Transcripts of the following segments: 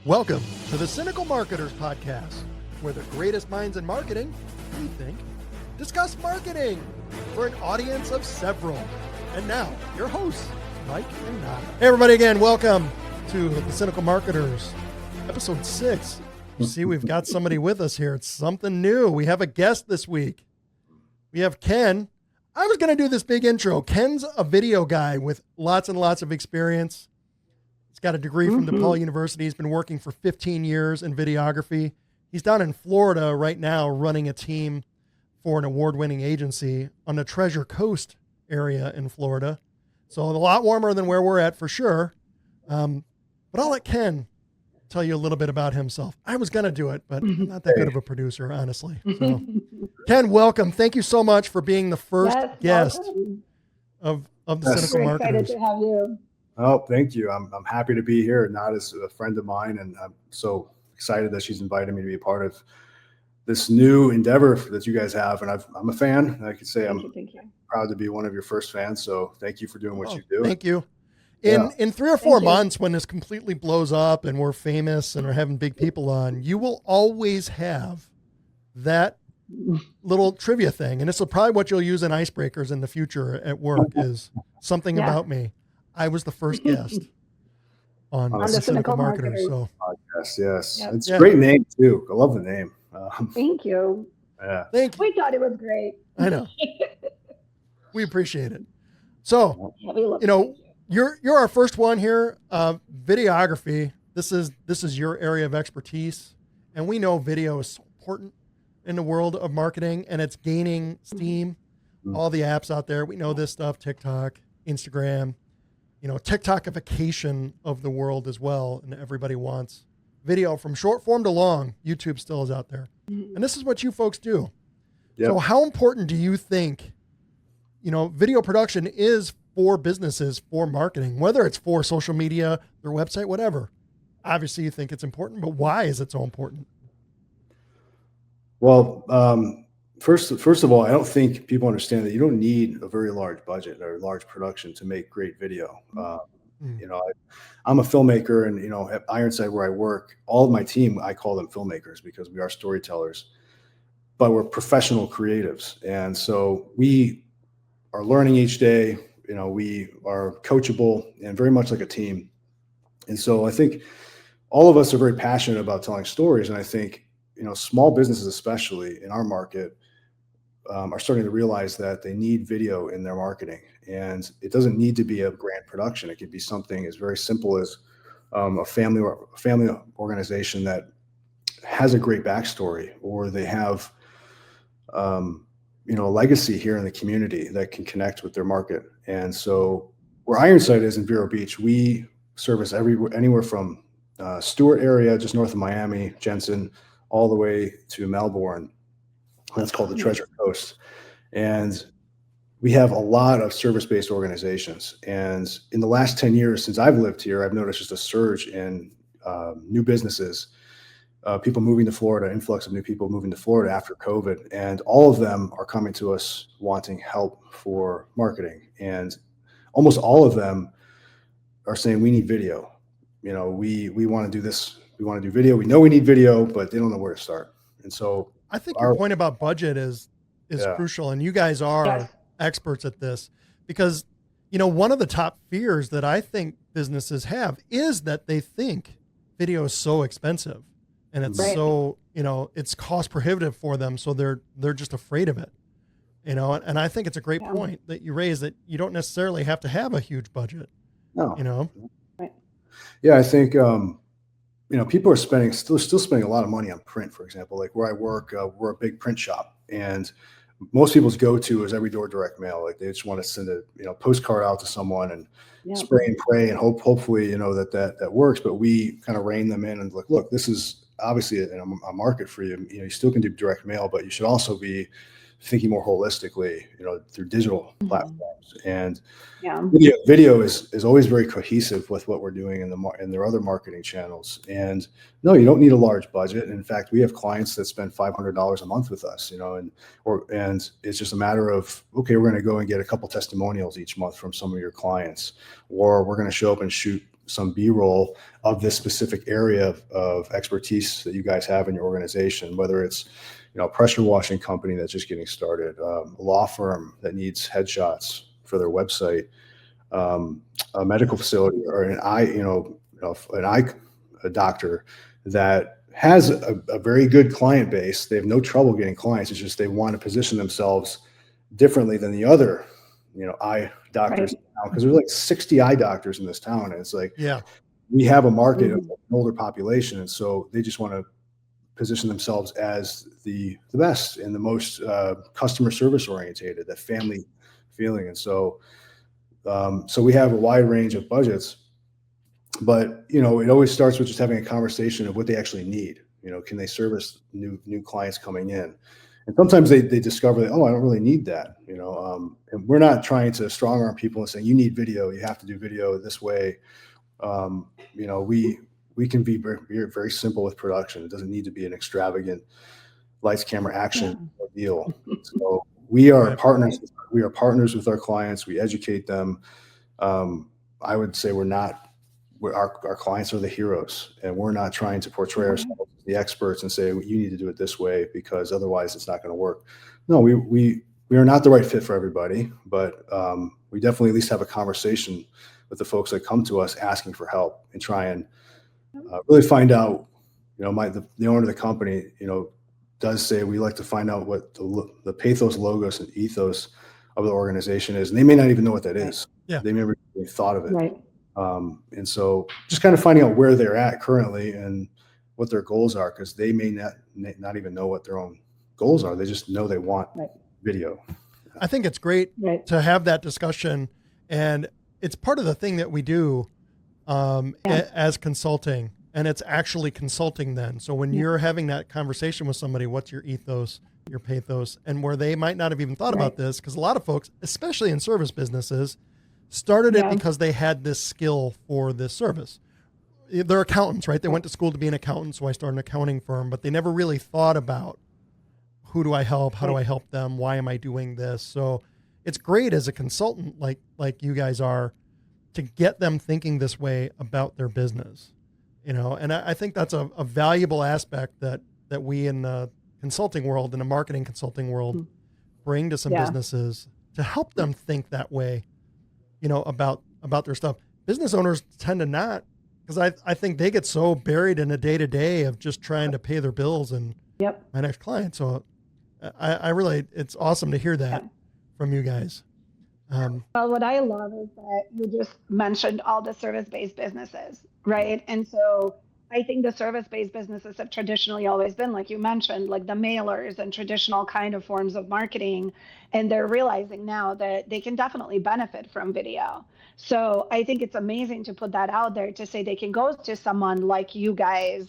Welcome to the Cynical Marketers podcast, where the greatest minds in marketing, we think, discuss marketing for an audience of several. And now, your hosts, Mike and Nada. Hey, everybody, again, welcome to the Cynical Marketers, episode 6. You see, we've got somebody with us here. It's something new. We have a guest this week. We have Ken. I was going to do this big intro. Ken's a video guy with lots and lots of experience. He's got a degree from DePaul University. He's been working for 15 years in videography. He's down in Florida right now running a team for an award-winning agency on the Treasure Coast area in Florida. So a lot warmer than where we're at for sure. But I'll let Ken tell you a little bit about himself. I was going to do it, but I'm not that good of a producer, honestly. So, Ken, welcome. Thank you so much for being the first guest of the Cynical Marketers. Excited to have you. Oh, thank you. I'm happy to be here. Nada's a friend of mine, and I'm so excited that she's invited me to be a part of this new endeavor that you guys have. And I'm a fan. I could say thank you. Proud to be one of your first fans. So thank you for doing what you do. Thank you. In 3 or 4 months, when this completely blows up and we're famous and are having big people on, you will always have that little trivia thing. And this will probably what you'll use in icebreakers in the future at work is something about me. I was the first guest on the Cynical Marketers. So, yes. Yep. It's a great name too. I love the name. Thank you. Yeah. Thank you. We thought it was great. I know. We appreciate it. So, you're our first one here. Videography. This is your area of expertise, and we know video is so important in the world of marketing, and it's gaining steam. All the apps out there, we know this stuff: TikTok, Instagram. TikTokification of the world as well. And everybody wants video from short form to long. YouTube still is out there. And this is what you folks do. Yep. So how important do you think, video production is for businesses, for marketing, whether it's for social media, their website, whatever? Obviously you think it's important, but why is it so important? Well, First of all, I don't think people understand that you don't need a very large budget or large production to make great video. I'm a filmmaker, and at Ironside where I work, all of my team, I call them filmmakers because we are storytellers, but we're professional creatives. And so we are learning each day. We are coachable and very much like a team. And so I think all of us are very passionate about telling stories. And I think, small businesses, especially in our market, are starting to realize that they need video in their marketing, and it doesn't need to be a grand production. It could be something as very simple as a family organization that has a great backstory, or they have a legacy here in the community that can connect with their market. And so where Ironside is in Vero Beach, we service anywhere from Stewart area, just north of Miami, Jensen, all the way to Melbourne. That's called the Treasure Coast. And we have a lot of service-based organizations. And in the last 10 years, since I've lived here, I've noticed just a surge in new businesses, people moving to Florida, influx of new people moving to Florida after COVID. And all of them are coming to us wanting help for marketing. And almost all of them are saying, we need video. We want to do this. We want to do video. We know we need video, but they don't know where to start. And so I think your point about budget is crucial, and you guys are experts at this because, one of the top fears that I think businesses have is that they think video is so expensive and it's so, it's cost prohibitive for them. So they're just afraid of it, and I think it's a great point that you raise that you don't necessarily have to have a huge budget. No. Right. Yeah. I think, people are still spending a lot of money on print, for example. Like where I work, we're a big print shop, and most people's go-to is every door direct mail. Like they just want to send a postcard out to someone and spray and pray and hopefully that works. But we kind of rein them in and look, this is obviously a market for you. You still can do direct mail, but you should also be thinking more holistically, through digital platforms. And video is always very cohesive with what we're doing in their other marketing channels. And no, you don't need a large budget. In fact, we have clients that spend $500 a month with us, and it's just a matter of, okay, we're going to go and get a couple testimonials each month from some of your clients, or we're going to show up and shoot some B-roll of this specific area of expertise that you guys have in your organization, whether it's, a pressure washing company that's just getting started, a law firm that needs headshots for their website, a medical facility, or a doctor that has a very good client base. They have no trouble getting clients. It's just they want to position themselves differently than the other, eye doctors now, because there's like 60 eye doctors in this town, and it's like, we have a market of an older population, and so they just want to position themselves as the best and the most customer service orientated, that family feeling. And so we have a wide range of budgets, but it always starts with just having a conversation of what they actually need. Can they service new clients coming in? And sometimes they discover that, oh, I don't really need that. And we're not trying to strong arm people and saying, you need video, you have to do video this way. We can be very, very simple with production. It doesn't need to be an extravagant lights, camera, action deal. So we are partners. We are partners with our clients. We educate them. I would say our clients are the heroes, and we're not trying to portray ourselves as the experts and say, you need to do it this way because otherwise it's not going to work. No, we are not the right fit for everybody, but we definitely at least have a conversation with the folks that come to us asking for help and try and really find out, the owner of the company, does say we like to find out what the pathos, logos, and ethos of the organization is. And they may not even know what that is. Yeah. They never really thought of it. Right. And so just kind of finding out where they're at currently and what their goals are, because they may not even know what their own goals are. They just know they want video. I think it's great to have that discussion, and it's part of the thing that we do as consulting, and it's actually consulting then. So when you're having that conversation with somebody, what's your ethos, your pathos, and where they might not have even thought about this, because a lot of folks, especially in service businesses, started it because they had this skill for this service. They're accountants, right? They went to school to be an accountant, so I started an accounting firm, but they never really thought about who do I help, how do I help them, why am I doing this? So it's great as a consultant like you guys are to get them thinking this way about their business, and I think that's a valuable aspect that we in the consulting world, in the marketing consulting world, bring to some businesses to help them think that way, about their stuff. Business owners tend to not, because I think they get so buried in a day-to-day of just trying to pay their bills and my next client. So I really, it's awesome to hear that from you guys. Well, what I love is that you just mentioned all the service-based businesses, right? And so I think the service-based businesses have traditionally always been, like you mentioned, like the mailers and traditional kind of forms of marketing. And they're realizing now that they can definitely benefit from video. So I think it's amazing to put that out there to say they can go to someone like you guys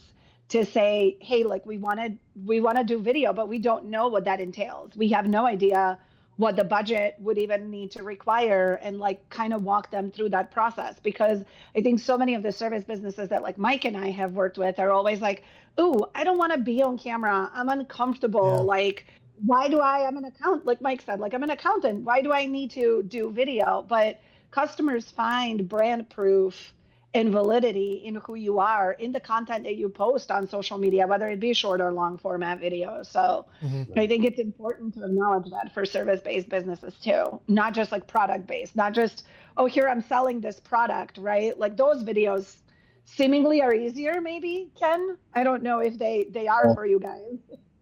to say, hey, like we want to do video, but we don't know what that entails. We have no idea what the budget would even need to require, and like kind of walk them through that process. Because I think so many of the service businesses that like Mike and I have worked with are always like, ooh, I don't want to be on camera. I'm uncomfortable. Like, why do I'm an accountant, like Mike said, like I'm an accountant. Why do I need to do video? But customers find brand proof and validity in who you are in the content that you post on social media, whether it be short or long format videos. So I think it's important to acknowledge that for service-based businesses too, not just like product-based, not just, oh, here I'm selling this product, right? Like those videos seemingly are easier, maybe, Ken. I don't know if they are for you guys.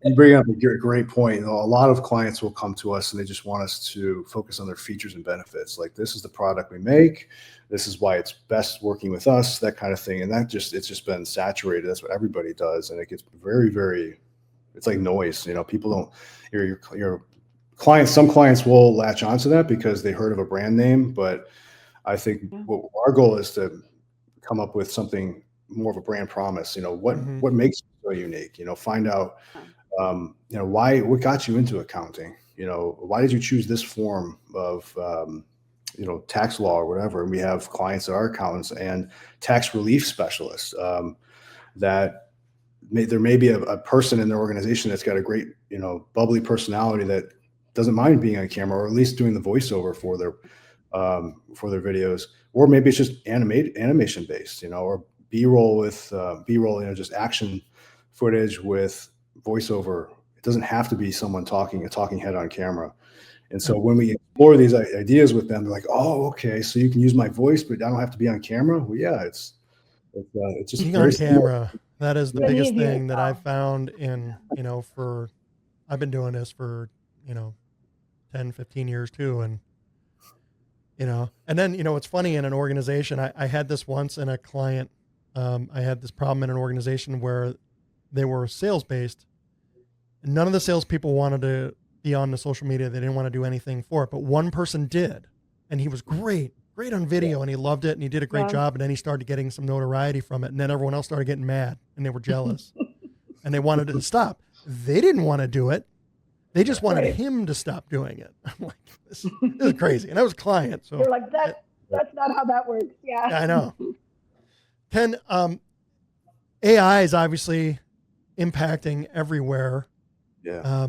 You bring up a great point. A lot of clients will come to us and they just want us to focus on their features and benefits. Like, this is the product we make. This is why it's best working with us, that kind of thing. And it's just been saturated. That's what everybody does. And it gets very, very, it's like noise. People don't, your clients, some clients will latch onto that because they heard of a brand name. But I think what our goal is to come up with something more of a brand promise. What makes it so unique? Find out, what got you into accounting? Why did you choose this form of, tax law or whatever? And we have clients that are accountants and tax relief specialists, that there may be a person in their organization that's got a great, bubbly personality that doesn't mind being on camera, or at least doing the voiceover for for their videos, or maybe it's just animation based, or B-roll with B-roll, just action footage with voiceover. It doesn't have to be someone a talking head on camera. And so when we explore these ideas with them, they're like, "Oh, okay, so you can use my voice, but I don't have to be on camera." Well, yeah, it's just Being very on camera. That is the Yeah. biggest Easier thing that now. I've found in, I've been doing this for, 10, 15 years too. And, and then, it's funny in an organization, I had this once in a client. I had this problem in an organization where they were sales based. And none of the salespeople wanted to be on the social media. They didn't want to do anything for it, but one person did. And he was great on video, and he loved it, and he did a great job. And then he started getting some notoriety from it. And then everyone else started getting mad, and they were jealous and they wanted it to stop. They didn't want to do it. They just wanted him to stop doing it. I'm like, this is crazy. And I was a client. So you're like, that's not how that works. Yeah. I know. Ken, AI is obviously impacting everywhere. Yeah.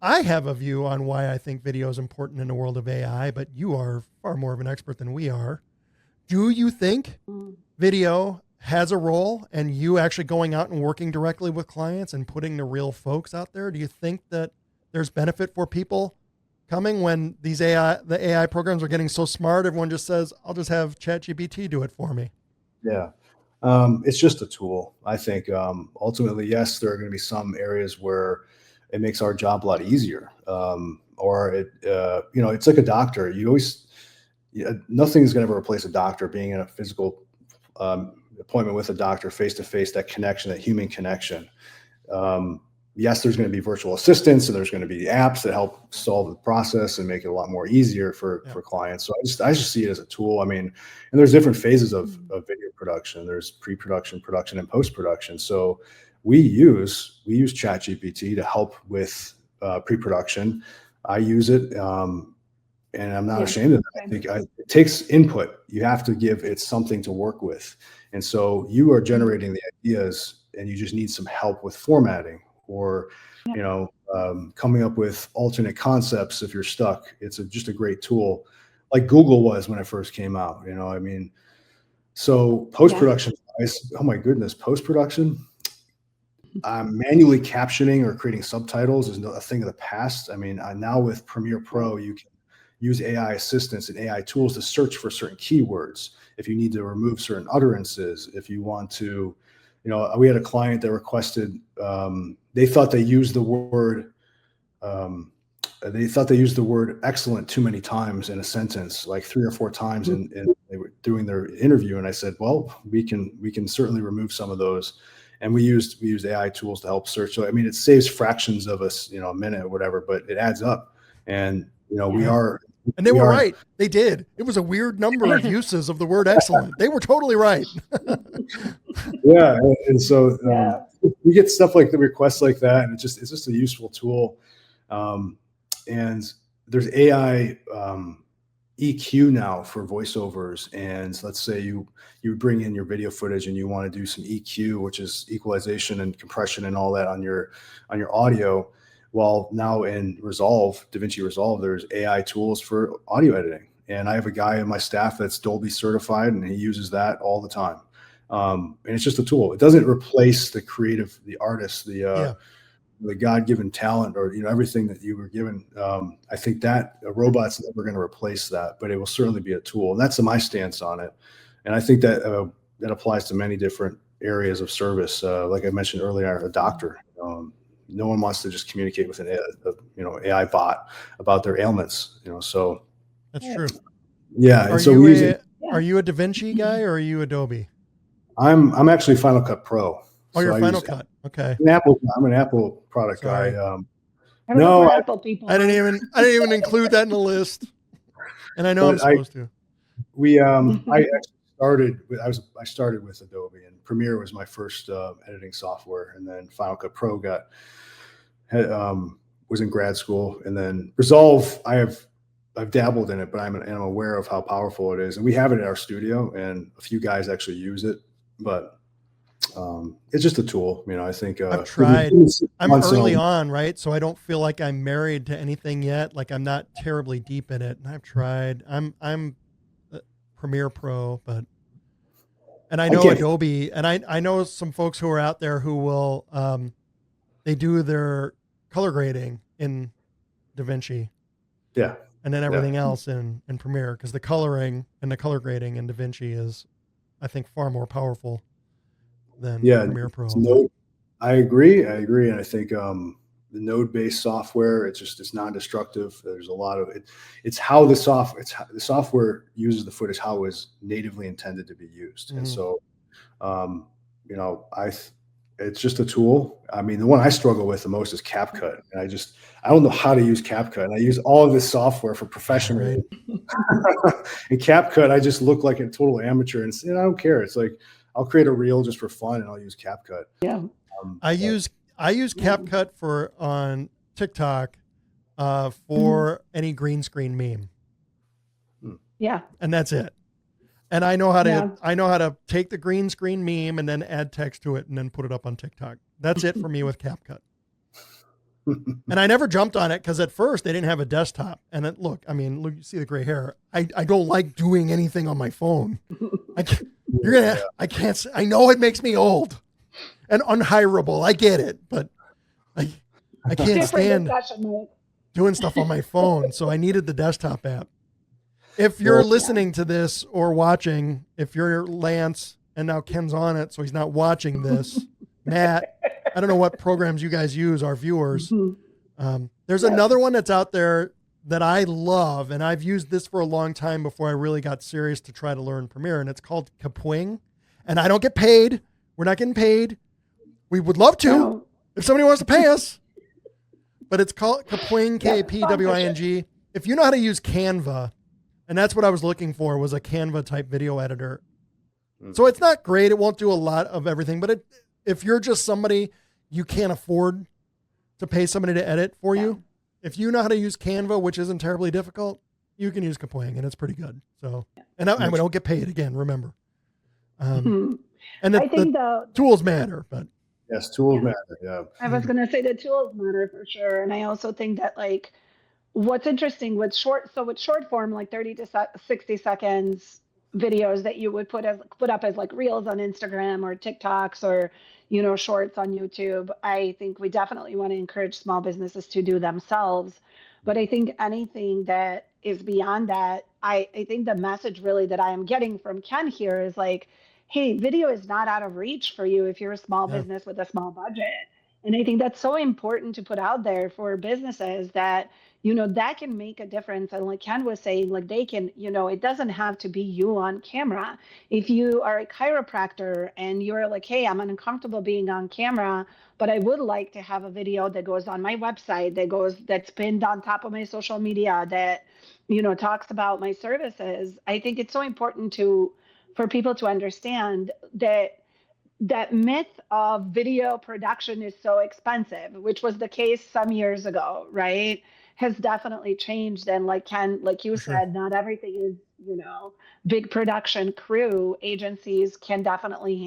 I have a view on why I think video is important in the world of AI, but you are far more of an expert than we are. Do you think video has a role, and you actually going out and working directly with clients and putting the real folks out there? Do you think that there's benefit for people coming when the AI programs are getting so smart? Everyone just says, I'll just have ChatGPT do it for me. Yeah. It's just a tool. I think ultimately, yes, there are going to be some areas where it makes our job a lot easier. Or it's like a doctor. Nothing's going to ever replace a doctor being in a physical appointment with a doctor, face-to-face, that connection, that human connection. Yes, there's going to be virtual assistants, and there's going to be apps that help solve the process and make it a lot more easier for clients. So I just see it as a tool. I mean, and there's different phases of video production. There's pre-production, production, and post-production. So we use ChatGPT to help with pre-production. I use it, and I'm not ashamed of that. I think it takes input. You have to give it something to work with. And so you are generating the ideas, and you just need some help with formatting, or coming up with alternate concepts if you're stuck. It's just a great tool, like Google was when it first came out. So post-production, oh my goodness, post-production, manually captioning or creating subtitles is a thing of the past. I mean, now with Premiere Pro, you can use AI assistants and AI tools to search for certain keywords. If you need to remove certain utterances, if you want to, we had a client that requested, they thought they used the word excellent too many times in a sentence, like 3 or 4 times, and they were doing their interview. And I said, well, we can certainly remove some of those. And we used AI tools to help search. So, I mean, it saves fractions of a minute or whatever, but it adds up. And, we are. And they were right. They did. It was a weird number of uses of the word excellent. They were totally right. Yeah. And so we get stuff like the requests like that, and it's just a useful tool. And there's AI EQ now for voiceovers. And let's say you bring in your video footage and you want to do some EQ, which is equalization and compression and all that on your audio. Well, now in DaVinci Resolve, there's AI tools for audio editing. And I have a guy in my staff that's Dolby certified, and he uses that all the time. And it's just a tool. It doesn't replace the creative, the artist, the God-given talent, or everything that you were given. I think that a robot's never going to replace that, but it will certainly be a tool. And that's my stance on it. And I think that that applies to many different areas of service. Like I mentioned earlier, a doctor. No one wants to just communicate with an AI bot about their ailments. So that's true. Yeah. Are you a DaVinci guy, or are you Adobe? I'm actually Final Cut Pro. Oh, you're Final Cut. Okay. I'm an Apple product guy. No, Apple people. I didn't even include that in the list. And I know I'm supposed to. I started with Adobe, and Premiere was my first editing software, and then Final Cut Pro was in grad school, and then Resolve I've dabbled in it, but I'm aware of how powerful it is, and we have it at our studio, and a few guys actually use it. But it's just a tool. I think I've tried. I'm early on, right? So I don't feel like I'm married to anything yet. Like I'm not terribly deep in it. And I've tried. I'm Premiere Pro, and I know Adobe, and I know some folks who are out there who will they do their color grading in DaVinci. Yeah. And then everything else in Premiere, because the coloring and the color grading in DaVinci is, I think, far more powerful than Premiere Pro. I agree. And I think the node-based software, it's non-destructive. There's a lot of it. It's how the software uses the footage, how it was natively intended to be used. And so, it's just a tool. I mean, the one I struggle with the most is CapCut. And I don't know how to use CapCut. And I use all of this software for professional. Right. And CapCut, I just look like a total amateur, and I don't care. It's like, I'll create a reel just for fun and I'll use CapCut. Yeah. I use CapCut on TikTok for any green screen meme. Yeah. And that's it. And I know how to take the green screen meme and then add text to it and then put it up on TikTok. That's it for me with CapCut. And I never jumped on it because at first they didn't have a desktop. And look, you see the gray hair. I don't like doing anything on my phone. I know it makes me old and unhireable. I get it, but I can't stand doing stuff on my phone. So I needed the desktop app. If you're listening to this or watching, if you're Lance and now Ken's on it, so he's not watching this, Matt, I don't know what programs you guys use, our viewers. There's another one that's out there that I love, and I've used this for a long time before I really got serious to try to learn Premiere, and it's called Kapwing. And I don't get paid. We're not getting paid. We would love to if somebody wants to pay us. But it's called Kapwing, Kapwing. If you know how to use Canva, and that's what I was looking for, was a Canva type video editor. So it's not great. It won't do a lot of everything, but if you're just somebody, you can't afford to pay somebody to edit for you. If you know how to use Canva, which isn't terribly difficult, you can use Kapwing, and it's pretty good. So, and we don't get paid again, remember. And I think the tools matter, but yes, tools matter. Yeah. I was going to say the tools matter for sure. And I also think that what's interesting with short form, like 30 to 60 seconds videos that you would put up as like reels on Instagram or TikToks or, shorts on YouTube. I think we definitely want to encourage small businesses to do themselves. But I think anything that is beyond that, I think the message really that I am getting from Ken here is like, hey, video is not out of reach for you if you're a small business with a small budget. And I think that's so important to put out there for businesses that, that can make a difference. And like Ken was saying, like they can, it doesn't have to be you on camera. If you are a chiropractor and you're like, hey, I'm uncomfortable being on camera, but I would like to have a video that goes on my website, that's pinned on top of my social media, that, talks about my services. I think it's so important for people to understand that myth of video production is so expensive, which was the case some years ago, right, has definitely changed. And like Ken, like you said, not everything is, big production crew. Agencies can definitely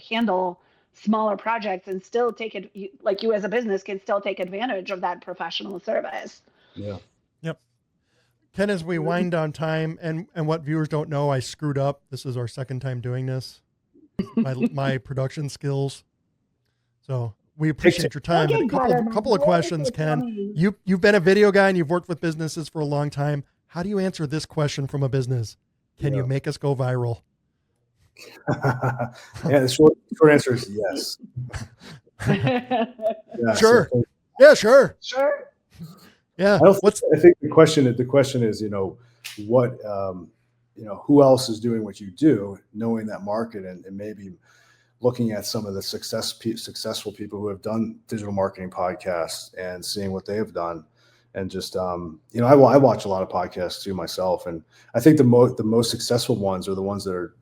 handle smaller projects and still take it, like you as a business can still take advantage of that professional service. Yeah. Yep. Ken, as we wind down time, and what viewers don't know, I screwed up. This is our second time doing this. My production skills. So we appreciate your time. A couple of questions, Ken. You've been a video guy and you've worked with businesses for a long time. How do you answer this question from a business? Can you make us go viral? The short answer is yes. Sure. Yeah, sure. Sure. Yeah. I think the question is, what, who else is doing what you do, knowing that market and maybe looking at some of the successful people who have done digital marketing podcasts and seeing what they have done. And just, I watch a lot of podcasts too myself. And I think the most successful ones are the ones that are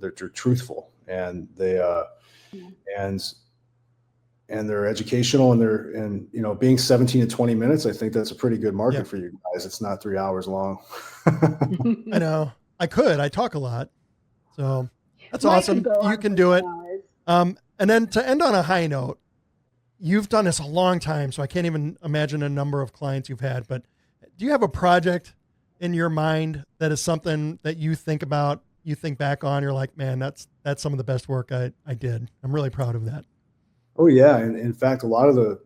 they're truthful and they, and they're educational and being 17 to 20 minutes, I think that's a pretty good market for you guys. It's not 3 hours long. I know. I talk a lot. So that's awesome. You can do it. And then to end on a high note, you've done this a long time, so I can't even imagine a number of clients you've had, but do you have a project in your mind that is something that you think about, you think back on, you're like, man, that's some of the best work I did. I'm really proud of that. Oh yeah. And in fact, a lot of the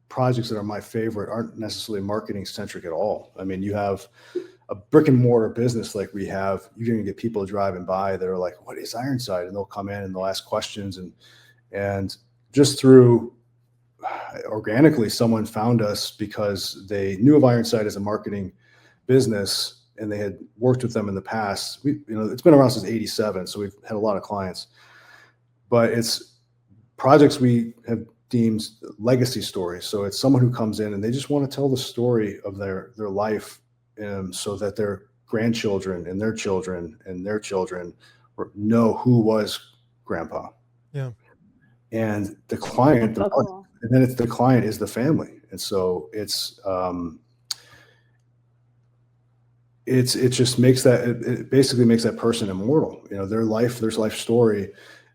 projects that are my favorite aren't necessarily marketing centric at all. I mean, you have a brick and mortar business like we have, you're going to get people driving by that are like, what is Ironside? And they'll come in and they'll ask questions, and just through organically, someone found us because they knew of Ironside as a marketing business and they had worked with them in the past. It's been around since '87, so we've had a lot of clients, but it's projects we have deemed legacy stories. So it's someone who comes in and they just want to tell the story of their life, so that their grandchildren and their children and their children know who was grandpa. Yeah. And the client, and then the client is the family. And so it just makes it basically makes that person immortal. Their life story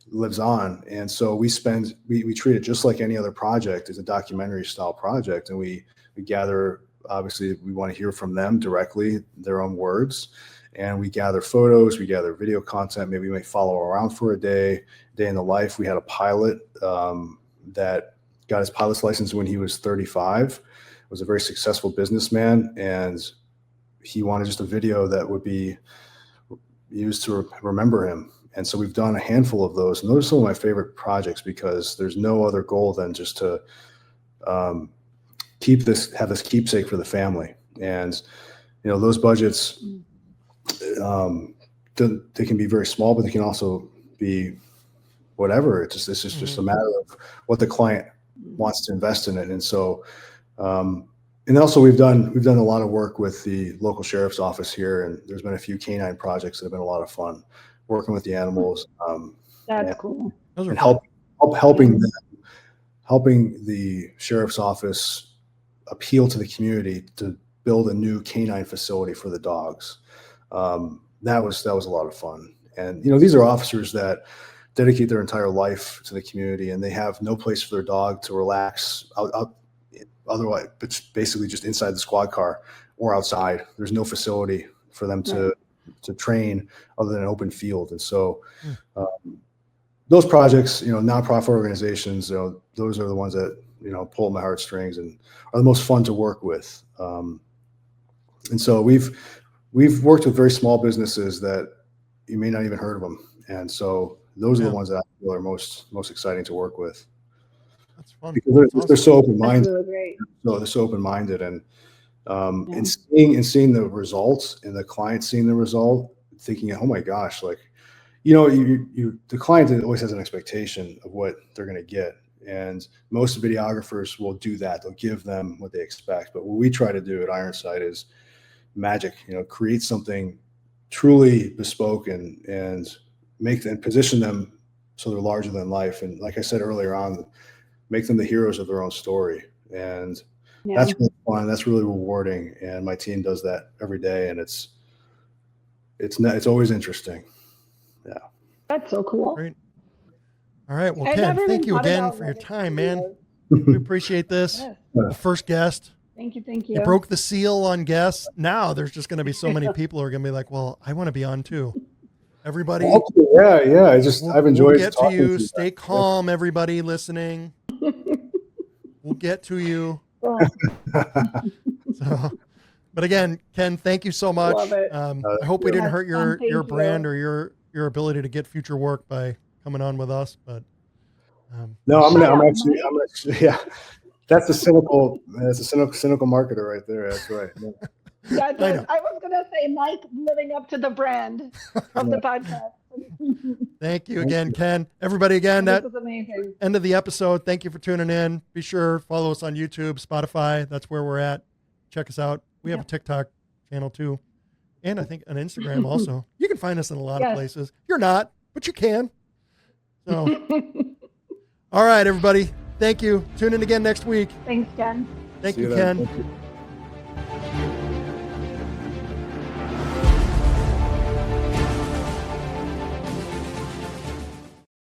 lives on. And so we treat it just like any other project, as a documentary style project. And we gather, obviously we want to hear from them directly, their own words. And we gather photos, we gather video content. Maybe we may follow around for a day in the life. We had a pilot that got his pilot's license when he was 35, was a very successful businessman. And he wanted just a video that would be used to remember him. And so we've done a handful of those. And those are some of my favorite projects because there's no other goal than just to have this keepsake for the family. And, those budgets, they can be very small, but they can also be whatever. It's just a matter of what the client wants to invest in it. And so, and also we've done a lot of work with the local sheriff's office here, and there's been a few canine projects that have been a lot of fun working with the animals. That's cool. And helping the sheriff's office appeal to the community to build a new canine facility for the dogs. That was a lot of fun. And, these are officers that dedicate their entire life to the community, and they have no place for their dog to relax out otherwise, it's basically just inside the squad car or outside. There's no facility for them to train other than an open field. And so, those projects, nonprofit organizations, those are the ones that, pull my heartstrings and are the most fun to work with. And so we've worked with very small businesses that you may not even heard of them. And so those are the ones that I feel are most exciting to work with. That's fun. Because they're so open-minded. That's really great. So they're so open-minded, and seeing the results, and the client seeing the result, thinking, oh my gosh, like, the client always has an expectation of what they're going to get. And most videographers will do that. They'll give them what they expect. But what we try to do at Ironside is magic, create something truly bespoke and make them, position them so they're larger than life. And like I said earlier on, make them the heroes of their own story. And that's really fun. That's really rewarding. And my team does that every day. And it's always interesting. Yeah. That's so cool. Great. All right. Well, Ken, thank you again for your time, man. We appreciate this. Yes. The first guest. Thank you. You broke the seal on guests. Now there's just going to be so many people who are going to be like, well, I want to be on too. Everybody. Yeah. I've enjoyed We'll get to you. Stay calm, everybody listening. We'll get to you. But again, Ken, thank you so much. Love it. I hope we didn't hurt your brand you. or your ability to get future work by coming on with us. But no, I'm actually, yeah. That's a cynical marketer right there. That's right. Yeah. I was gonna say, Mike, living up to the brand of the podcast. Thank you again, Ken. Everybody, again, that was amazing. End of the episode. Thank you for tuning in. Be sure follow us on YouTube, Spotify. That's where we're at. Check us out. We have a TikTok channel too, and I think an Instagram also. You can find us in a lot of places. You're not, but you can. So, all right, everybody. Thank you. Tune in again next week. Thanks, Ken. Thank you, Ken. Thank you.